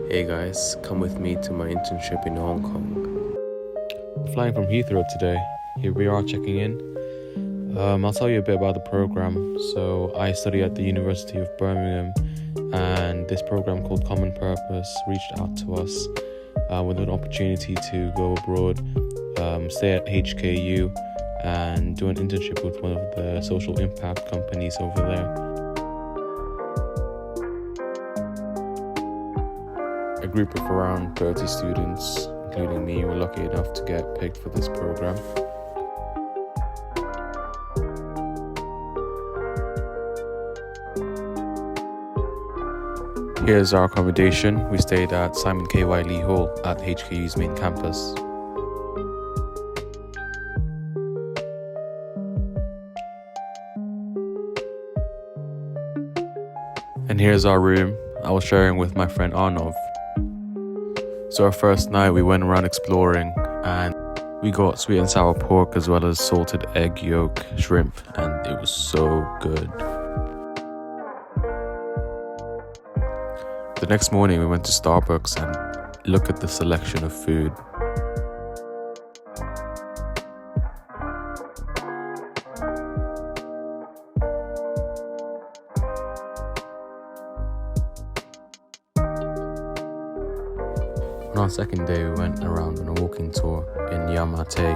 Hey guys, come with me to my internship in Hong Kong. Flying from Heathrow today. Here we are checking in. I'll tell you a bit about the program. So I study at the University of Birmingham, and this program called Common Purpose reached out to us with an opportunity to go abroad, stay at HKU and do an internship with one of the social impact companies over there. A group of around 30 students, including me, were lucky enough to get picked for this program. Here's our accommodation. We stayed at Simon K. Wiley Hall at HKU's main campus. And here's our room. I was sharing with my friend Arnov. So our first night we went around exploring, and we got sweet and sour pork as well as salted egg yolk shrimp, and it was so good. The next morning we went to Starbucks and look at the selection of food. On our second day, we went around on a walking tour in Yamate.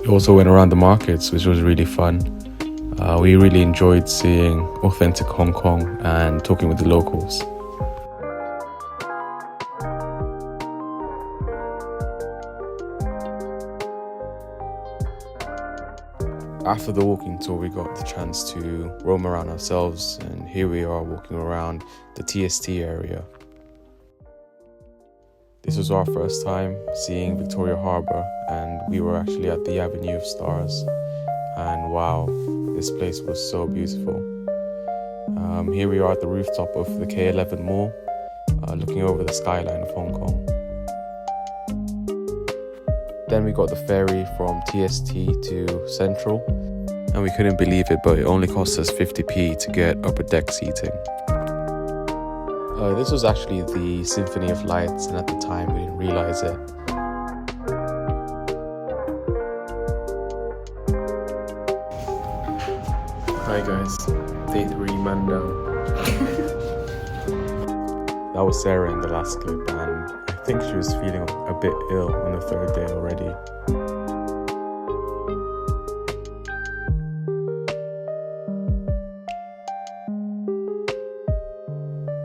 We also went around the markets, which was really fun. We really enjoyed seeing authentic Hong Kong and talking with the locals. After the walking tour, we got the chance to roam around ourselves, and here we are walking around the TST area. This was our first time seeing Victoria Harbour, and we were actually at the Avenue of Stars, and wow, this place was so beautiful. Here we are at the rooftop of the K11 Mall, looking over the skyline of Hong Kong. Then we got the ferry from TST to Central, and we couldn't believe it, but it only cost us 50p to get upper deck seating. This was actually the Symphony of Lights, and at the time we didn't realize it. Hi guys, day 3 man down. That was Sarah in the last clip, and I think she was feeling a bit ill on the third day already.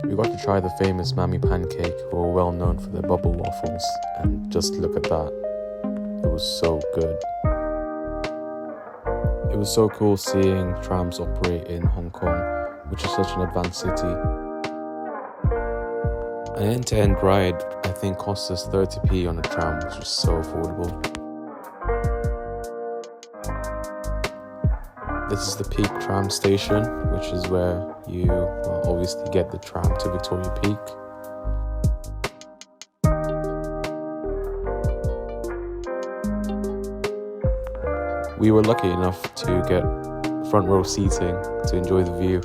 We got to try the famous Mammy Pancake, who are well known for their bubble waffles, and just look at that. It was so good. It was so cool seeing trams operate in Hong Kong, which is such an advanced city. An end-to-end ride, I think, cost us 30p on a tram, which was so affordable. This is the Peak tram station, which is where you obviously get the tram to Victoria Peak. We were lucky enough to get front row seating to enjoy the view.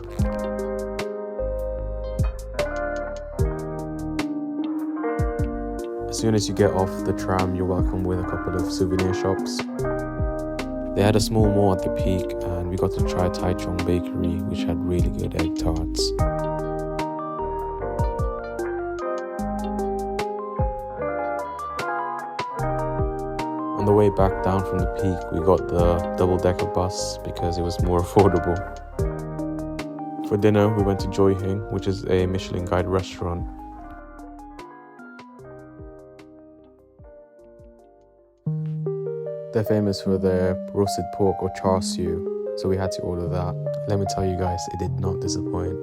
As soon as you get off the tram, you're welcomed with a couple of souvenir shops. They had a small mall at the Peak, and we got to try Tai Chong Bakery, which had really good egg tarts. On the way back down from the Peak, we got the double-decker bus because it was more affordable. For dinner, we went to Joy Hing, which is a Michelin Guide restaurant. They're famous for their roasted pork or char siu, so we had to order that. Let me tell you guys, it did not disappoint.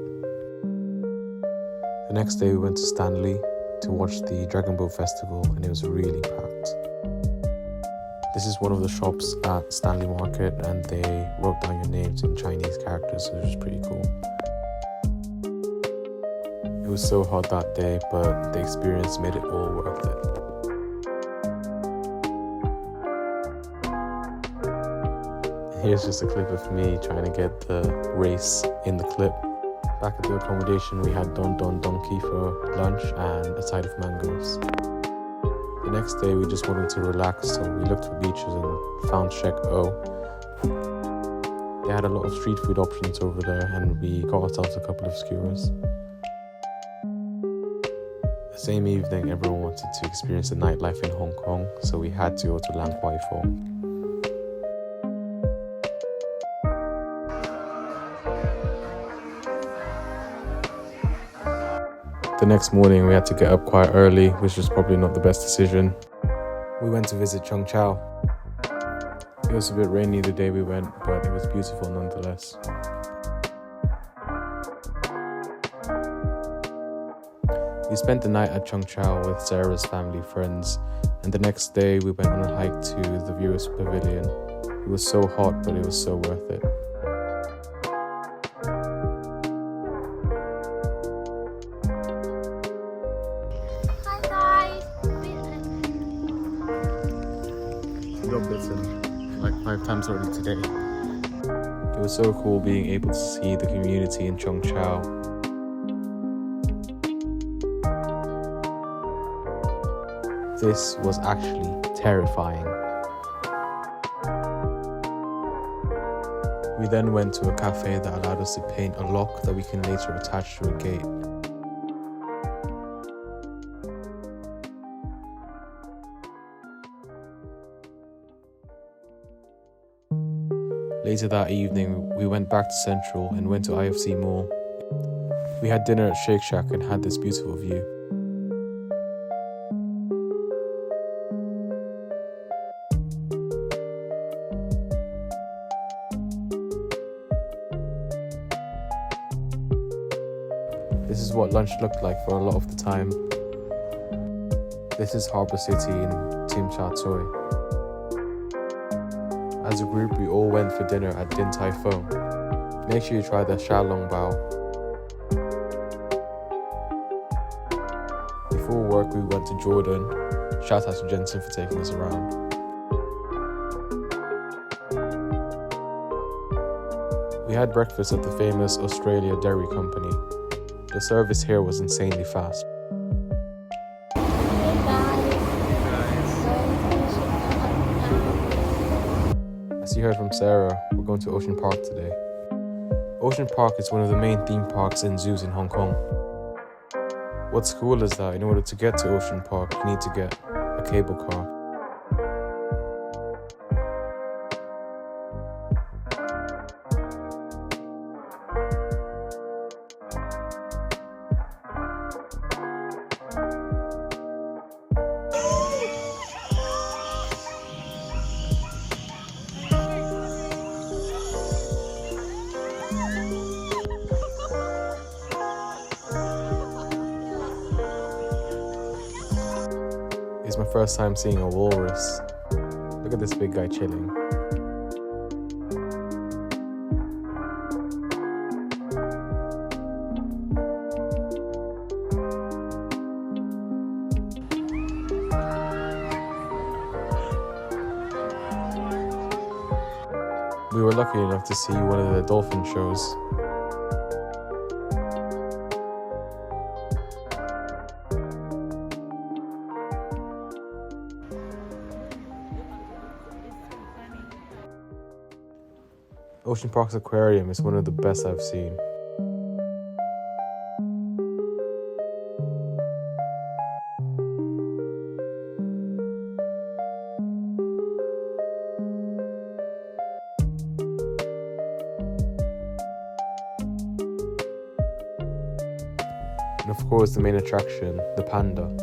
The next day we went to Stanley to watch the Dragon Boat Festival, and it was really packed. This is one of the shops at Stanley Market, and they wrote down your names in Chinese characters, which was pretty cool. It was so hot that day, but the experience made it all worth it. Here's just a clip of me trying to get the race in the clip. Back at the accommodation, we had Don Don Donkey for lunch and a side of mangoes. The next day, we just wanted to relax, so we looked for beaches and found Shek O. They had a lot of street food options over there, and we got ourselves a couple of skewers. The same evening, everyone wanted to experience the nightlife in Hong Kong, so we had to go to Lang Kwai Fo. The next morning we had to get up quite early, which was probably not the best decision. We went to visit Chung Chau. It was a bit rainy the day we went, but it was beautiful nonetheless. We spent the night at Chung Chau with Sarah's family friends, and the next day we went on a hike to the Viewers Pavilion. It was so hot, but it was so worth it. Like 5 times already today. It was so cool being able to see the community in Chung Chau. This was actually terrifying. We then went to a cafe that allowed us to paint a lock that we can later attach to a gate. Later that evening, we went back to Central and went to IFC Mall. We had dinner at Shake Shack and had this beautiful view. This is what lunch looked like for a lot of the time. This is Harbour City in Tim Cha Tsui. As a group, we all went for dinner at Din Tai Fung. Make sure you try the Sha Long Bao. Before work, we went to Jordan. Shout out to Jensen for taking us around. We had breakfast at the famous Australia Dairy Company. The service here was insanely fast. As you heard from Sarah, we're going to Ocean Park today. Ocean Park is one of the main theme parks and zoos in Hong Kong. What's cool is that in order to get to Ocean Park, you need to get a cable car. It's my first time seeing a walrus. Look at this big guy chilling. We were lucky enough to see one of the dolphin shows. Ocean Park's aquarium is one of the best I've seen. And of course the main attraction, the panda.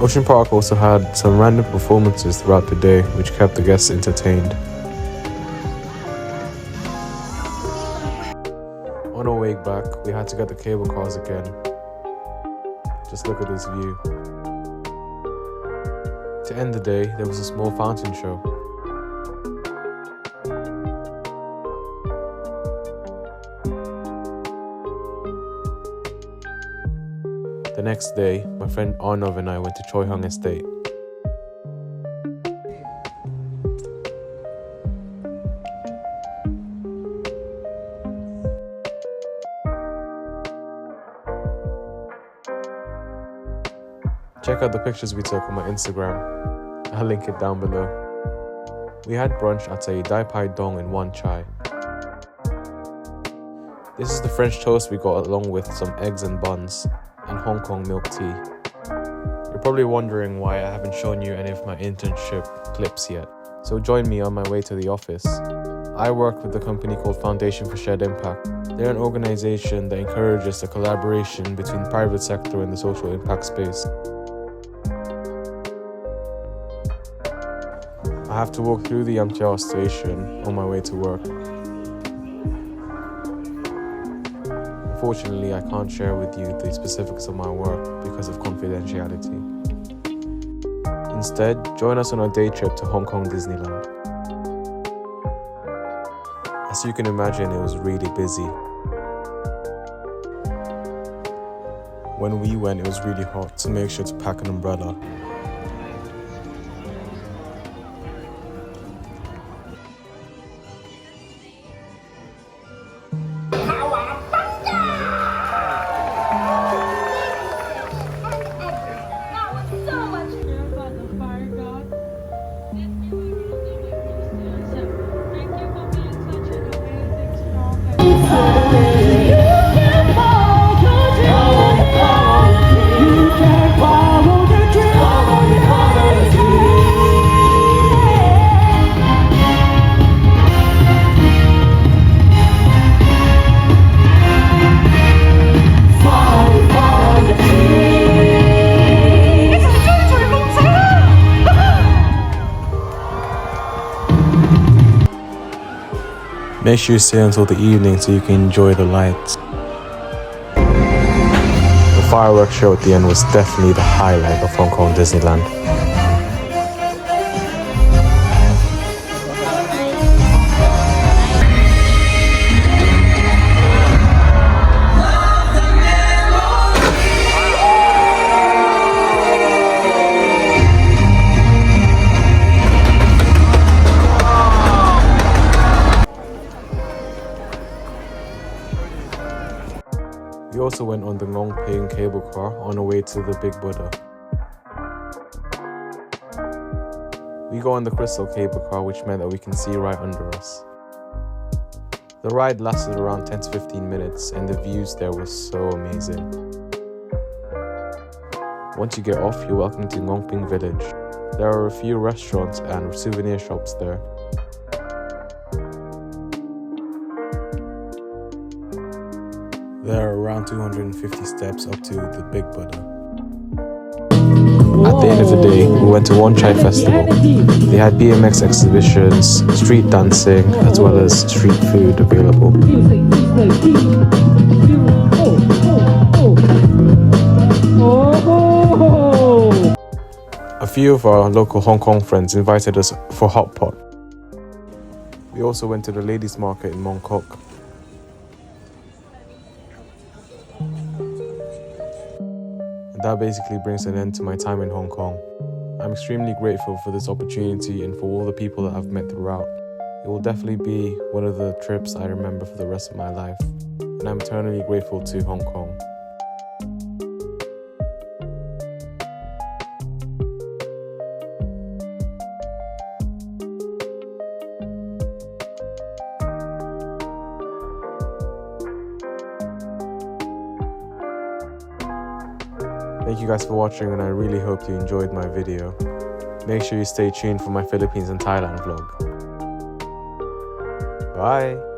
Ocean Park also had some random performances throughout the day which kept the guests entertained. On our way back, we had to get the cable cars again. Just look at this view. To end the day, there was a small fountain show. The next day, my friend Arnav and I went to Choi Hung Estate. Check out the pictures we took on my Instagram. I'll link it down below. We had brunch at a Dai Pai Dong and one chai. This is the French toast we got along with some eggs and buns and Hong Kong milk tea. You're probably wondering why I haven't shown you any of my internship clips yet. So join me on my way to the office. I work with a company called Foundation for Shared Impact. They're an organization that encourages the collaboration between the private sector and the social impact space. I have to walk through the Yamtiao station on my way to work. Unfortunately, I can't share with you the specifics of my work because of confidentiality. Instead, join us on our day trip to Hong Kong Disneyland. As you can imagine, it was really busy. When we went, it was really hot, so make sure to pack an umbrella. Make sure you stay until the evening so you can enjoy the lights. The fireworks show at the end was definitely the highlight of Hong Kong Disneyland. We also went on the Ngong Ping cable car on our way to the Big Buddha. We go on the Crystal cable car, which meant that we can see right under us. The ride lasted around 10 to 15 minutes and the views there were so amazing. Once you get off, you're welcome to Ngong Ping Village. There are a few restaurants and souvenir shops there. There are around 250 steps up to the Big Buddha. At the end of the day, we went to One Chai Festival. They had BMX exhibitions, street dancing, as well as street food available. A few of our local Hong Kong friends invited us for hot pot. We also went to the ladies' market in Mong Kok. That basically brings an end to my time in Hong Kong. I'm extremely grateful for this opportunity and for all the people that I've met throughout. It will definitely be one of the trips I remember for the rest of my life, and I'm eternally grateful to Hong Kong. Thank you guys for watching, and I really hope you enjoyed my video. Make sure you stay tuned for my Philippines and Thailand vlog. Bye!